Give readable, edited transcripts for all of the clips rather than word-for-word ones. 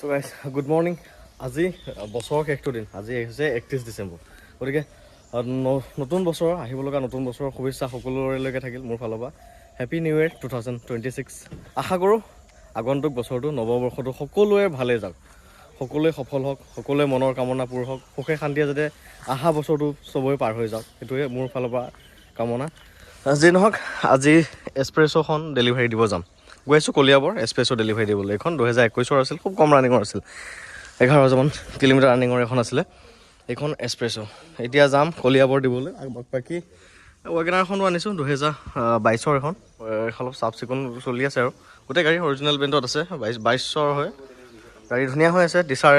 So guys good morning. আজি বছৰৰ শেষটো দিন, আজি হৈছে 31 ডিচেম্বৰ। গতিকে নতুন বছৰ আহিব লগা নতুন বছৰৰ শুভেচ্ছা সকলোৰেলৈকে থাকিল মোৰ ফালৰ পৰা। Happy new year 2026। আশা কৰোঁ আগন্তুক বছৰটো নৱবৰ্ষটো সকলোৰে ভালেই যাওক, সকলোৱে সফল হওক, সকলোৱে মনৰ কামনা পূৰ হওক, সুখে শান্তিয়ে যাতে অহা বছৰটো চবৰে পাৰ হৈ যাওক, সেইটোৱে মোৰ ফালৰ পৰা কামনা। যি নহওক আজি এক্সপ্ৰেছ'খন ডেলিভাৰী দিব যাম। গৈ আছোঁ কলিয়াবৰ এক্সপ্ৰেছ' ডেলিভাৰী দিবলৈ। এইখন 2021 আছিল, খুব কম ৰানিঙৰ আছিল, 11,000 কিলোমিটাৰ ৰানিঙৰ এখন আছিলে এইখন এক্সপ্ৰেছ'। এতিয়া যাম কলিয়াবৰ দিবলৈ। বাকী ৱেগনাৰখনো আনিছোঁ 2022 এখন, অলপ চাফ চিকুণ চলি আছে আৰু গোটেই গাড়ী অৰিজিনেল ব্ৰেণ্ডত আছে। 2200 হয় গাড়ী, ধুনীয়া হৈ আছে। টিচাৰ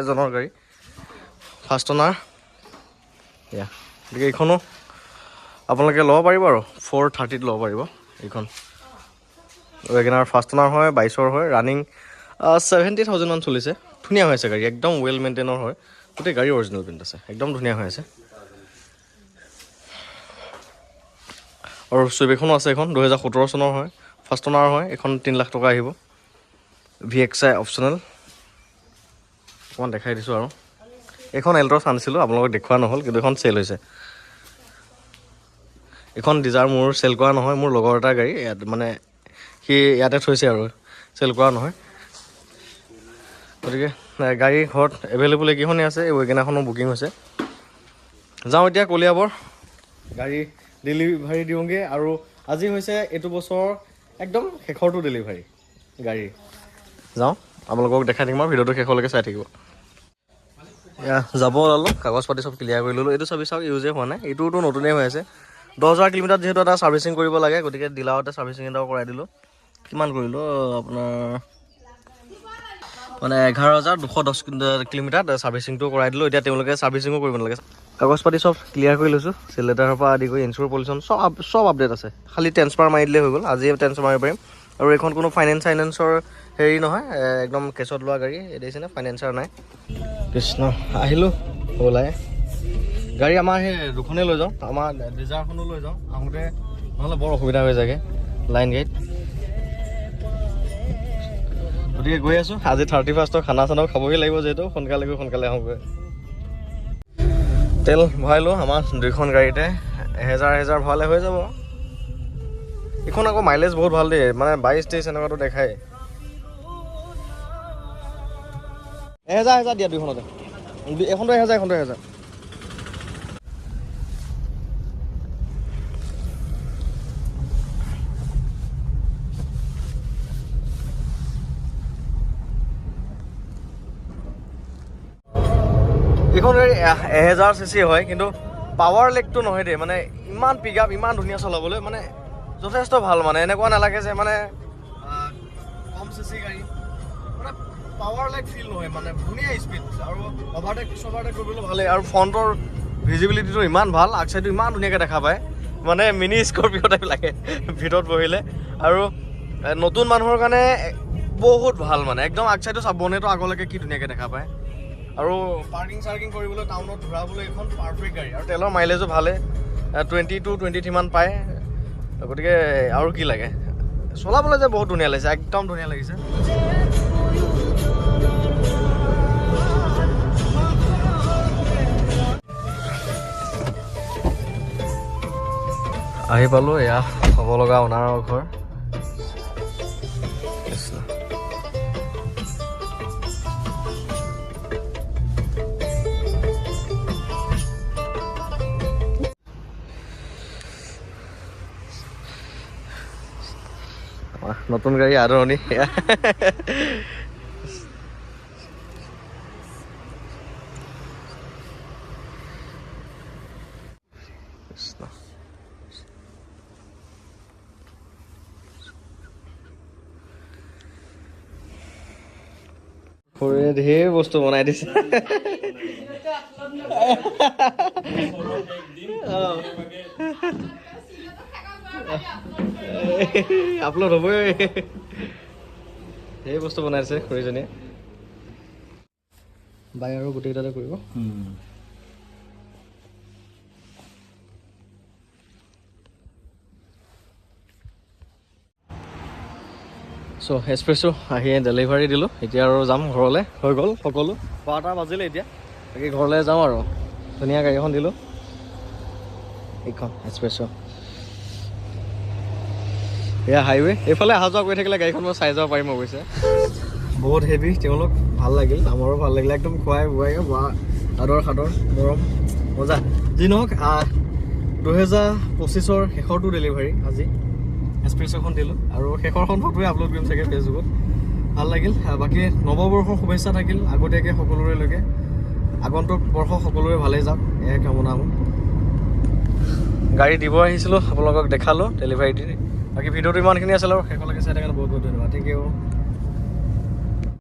এজনৰ গাড়ী, ফাৰ্ষ্ট অনাৰ এয়া। গতিকে এইখনো আপোনালোকে ল'ব পাৰিব আৰু 430 ল'ব পাৰিব। এইখন ৱেগনাৰ ফাৰ্ষ্ট অনাৰ হয়, 22 হয়, ৰানিং 70,000 মান চলিছে। ধুনীয়া হৈ আছে গাড়ী, একদম ৱেল মেইনটেইনৰ হয়, গোটেই গাড়ী অৰিজিনেল প্ৰিণ্ট আছে, একদম ধুনীয়া হৈ আছে। আৰু চুইফ এখনো আছে, এইখন 2017 চনৰ হয়, ফাৰ্ষ্ট অনাৰ হয়। এইখন 3 লাখ টকা আহিব, VXI অপশ্যনেল। অকণমান দেখাই দিছোঁ আৰু এইখন এল্ট্ৰছ আনিছিলোঁ, আপোনালোকক দেখুওৱা নহ'ল, কিন্তু এইখন চেল হৈছে। এইখন ডিজাৰ মোৰ চেল কৰা নহয়, মোৰ লগৰ এটা গাড়ী, ইয়াত মানে সি ইয়াতে থৈছে আৰু চেল কৰা নহয়। গতিকে গাড়ী ঘৰত এভেইলেবল এইকেইখনেই আছে। এই ৱেগনাৰখনো বুকিং হৈছে। যাওঁ এতিয়া কলিয়াবৰ, গাড়ী ডেলিভাৰী দিওঁগৈ। আৰু আজি হৈছে এইটো বছৰৰ একদম শেষৰটো ডেলিভাৰী গাড়ী। যাওঁ, আপোনালোকক দেখাই থাকিম আৰু ভিডিঅ'টো শেষলৈকে চাই থাকিব। এয়া যাব ওলালোঁ, কাগজ পাতি চব ক্লিয়াৰ কৰি ল'লোঁ। এইটো চাবি চাওক, ইউজে হোৱা নাই, এইটোতো নতুনেই হৈ আছে। 10,000 কিলোমিটাৰ যিহেতু এটা ছাৰ্ভিচিং কৰিব লাগে, গতিকে ডিলাৰতে ছাৰ্ভিচিং এটাও কৰাই দিলোঁ। কিমান কৰিলোঁ আপোনাৰ মানে 11,210 কিলোমিটাৰ ছাৰ্ভিচিংটো কৰাই দিলোঁ। এতিয়া তেওঁলোকে ছাৰ্ভিচিঙো কৰিব নালাগে। কাগজ পাতি চব ক্লিয়াৰ কৰি লৈছোঁ, চেল লেটাৰৰ পৰা আদি কৰি ইঞ্চুৰ পলিউশ্যন চব আপডেট আছে। খালি ট্ৰেন্সফাৰ মাৰি দিলেই হৈ গ'ল, আজিয়ে ট্ৰেন্সফাৰ মাৰিব পাৰিম। আৰু এইখন কোনো ফাইনেন্সৰ হেৰি নহয়, একদম কেছত লোৱা গাড়ী, দেখিছেনে, ফাইনেন্সাৰ নাই। কৃষ্ণ, আহিলোঁ ওলাই। গাড়ী আমাৰ সেই দুখনেই লৈ যাওঁ, আমাৰ ডিজাৰখনো লৈ যাওঁ আহোঁতে, নহ'লে বৰ অসুবিধা হৈ যায়গৈ লাইন গাড়ীত। গতিকে গৈ আছোঁ। আজি 31st খানা চানাও খাবহি লাগিব, যিহেতু সোনকালে গৈ সোনকালে আহোঁগৈ। তেল ভৰালোঁ আমাৰ দুইখন গাড়ীতে, 1000 ভৰালে হৈ যাব। এইখন আকৌ মাইলেজ বহুত ভাল দিয়ে, মানে 22-23 এনেকুৱাটো দেখায়। 1000 দিয়া দুইখনতে, এখনটো 1000, এখনটো 1000। এইখন গাড়ী 1000 cc হয়, কিন্তু পাৱাৰ লেগটো নহয় দেই। মানে ইমান পিক আপ, ইমান ধুনীয়া চলাবলৈ, মানে যথেষ্ট ভাল। মানে এনেকুৱা নালাগে যে মানে কম চিচি গাড়ী, মানে পাৱাৰ লেগ ফিল নহয়, মানে ধুনীয়া স্পীড। আৰু অভাৰটেক কৰিবলৈ ভালেই। আৰু ফ্ৰণ্টৰ ভিজিবিলিটিটো ইমান ভাল, আগচাইডটো ইমান ধুনীয়াকৈ দেখা পায়, মানে মিনি স্কৰপিঅ' টাইপ লাগে ভিতৰত বহিলে। আৰু নতুন মানুহৰ কাৰণে বহুত ভাল, মানে একদম আগচাইডটো চাব, বনেটো আগলৈকে কি ধুনীয়াকৈ দেখা পায়। আৰু পাৰ্কিং কৰিবলৈ টাউনত ঘূৰাবলৈ এইখন পাৰফেক্ট গাড়ী। আৰু তেলৰ মাইলেজো ভালে, 22-23 মান পায়। গতিকে আৰু কি লাগে, চলাবলৈ যে বহুত ধুনীয়া লাগিছে, একদম ধুনীয়া লাগিছে। আহি পালোঁ, এয়া হ'ব লগা অনাৰৰ ঘৰ। নতুন গাড়ী আদৰণি। খুৰীয়ে ঢেৰ বস্তু বনাই দিছে। আপলোড হ'বই, ধেৰ বস্তু বনাইছে খুৰীজনীয়ে। বাই আৰু গোটেইকেইটাতে কৰিব। চ' এক্সপ্ৰেছো আহি ডেলিভাৰী দিলোঁ এতিয়া আৰু যাম ঘৰলৈ হৈ গ'ল সকলো 12টা বাজিলে এতিয়া বাকী ঘৰলৈ যাওঁ আৰু ধুনীয়া গাড়ী এখন দিলোঁ এইখন এক্সপ্ৰেছো এয়া হাইৱে এইফালে অহা যোৱা কৰি থাকিলে গাড়ীখন মই চাই যাব পাৰিম অৱশ্যে বহুত হেভি তেওঁলোক ভাল লাগিল আমাৰো ভাল লাগিলে একদম খুৱাই বোৱাই বা আদৰ সাদৰ মৰম মজা যি নহওক 2025ৰ শেষৰটো ডেলিভাৰী আজি এক্সপ্ৰেছখন দিলোঁ আৰু শেষৰখন ফটোৱে আপলোড কৰিম চাগে ফেচবুকত ভাল লাগিল বাকী নৱবৰ্ষৰ শুভেচ্ছা থাকিল আগতীয়াকৈ সকলোৰেলৈকে আগন্তুক বৰ্ষ সকলোৰে ভালেই যাওক এয়াই কামনা মোৰ গাড়ী দিব আহিছিলোঁ আপোনালোকক দেখালোঁ ডেলিভাৰী দি বাকী ভিডিঅ'টো ইমানখিনি আছিলে আৰু শেষলৈকে চাই কাৰণে বহুত বহুত ধন্যবাদ থেংক ইউ